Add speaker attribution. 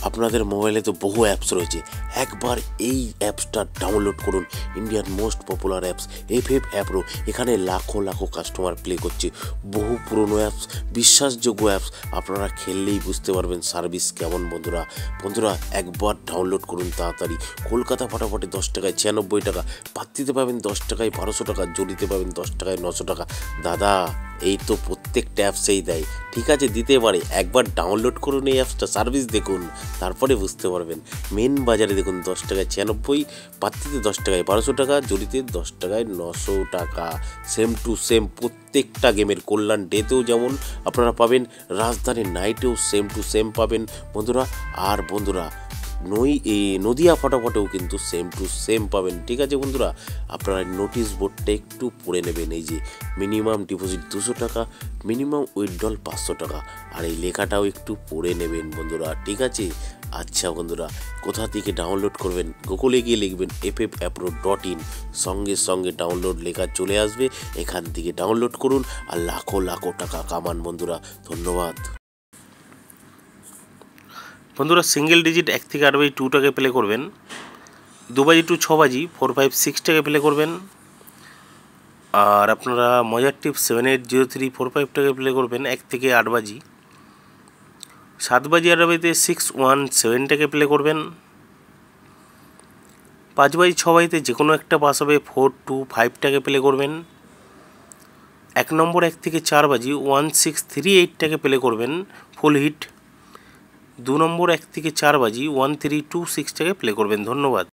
Speaker 1: আপনাদের মোবাইলে তো বহু অ্যাপস রয়েছে, একবার এই অ্যাপসটা ডাউনলোড করুন। ইন্ডিয়ার most popular apps FF app pro. এখানে লাখো লাখো কাস্টমার প্লে করছে, বহু পুরনো অ্যাপস, বিশ্বাসযোগ্য অ্যাপস। আপনারা খেললেই বুঝতে পারবেন সার্ভিস কেমন। বন্ধুরা একবার ডাউনলোড করুন তাড়াতাড়ি। কলকাতা ফাটাফাটে 10 টাকায় 96 টাকা, পাত্তিতে পাবেন 10 টাকায় 1200 টাকা, জড়িতে পাবেন 10 টাকায় 900 টাকা। দাদা এই তো প্রত্যেকটা অ্যাপসেই দেয়, ঠিক আছে দিতে পারে। একবার ডাউনলোড করুন এই অ্যাপসটা, সার্ভিস দেখুন, তারপরে বুঝতে পারবেন। মেন বাজারে দেখুন 10 টাকায় 96, পাত্তিতে 10 টাকায় 1200 টাকা, জড়িতে 10 টাকায় 900 টাকা। সেম টু সেম প্রত্যেকটা গেমের। কল্যাণ ডেতেও যেমন আপনারা পাবেন, রাজধানী নাইটেও সেম টু সেম পাবেন বন্ধুরা। আর বন্ধুরা নদিয়া ফটাফটেও কিন্তু সেম টু সেম পাবেন, ঠিক আছে বন্ধুরা। আপনারা নোটিশ বোর্ডটা একটু পড়ে নেবেন। এই যে মিনিমাম ডিপোজিট 200 টাকা, মিনিমাম উইথড্রল 500 টাকা, আর এই লেখাটাও একটু পড়ে নেবেন বন্ধুরা, ঠিক আছে। আচ্ছা বন্ধুরা, কোথা থেকে ডাউনলোড করবেন? গুগলে গিয়ে লিখবেন ffapro.in, সঙ্গে সঙ্গে ডাউনলোড লেখা চলে আসবে। এখান থেকে ডাউনলোড করুন আর লাখো লাখো টাকা কামান বন্ধুরা। ধন্যবাদ বন্ধুরা। সিঙ্গেল ডিজিট 1 থেকে 8 বাজি 2 টাকা প্লে করবেন, 2 বাজি টু 6 বাজি 4, 5, 6 টাকা প্লে করবেন। আর আপনারা মজার টিপ 780345 টাকা প্লে করবেন 1 থেকে 8 বাজি। 7 বাজি 8 বাজিতে 617 টাকা প্লে করবেন। 5 বাজি 6 বাজিতে যে কোনো একটা পাস হবে 425 টাকা প্লে করবেন। 1 নম্বর 1 থেকে 4 বাজি 1638 টাকা প্লে করবেন, ফুল হিট। 2 নম্বর 1 থেকে 4 বাজি 1326 টাকা প্লে করবেন। ধন্যবাদ।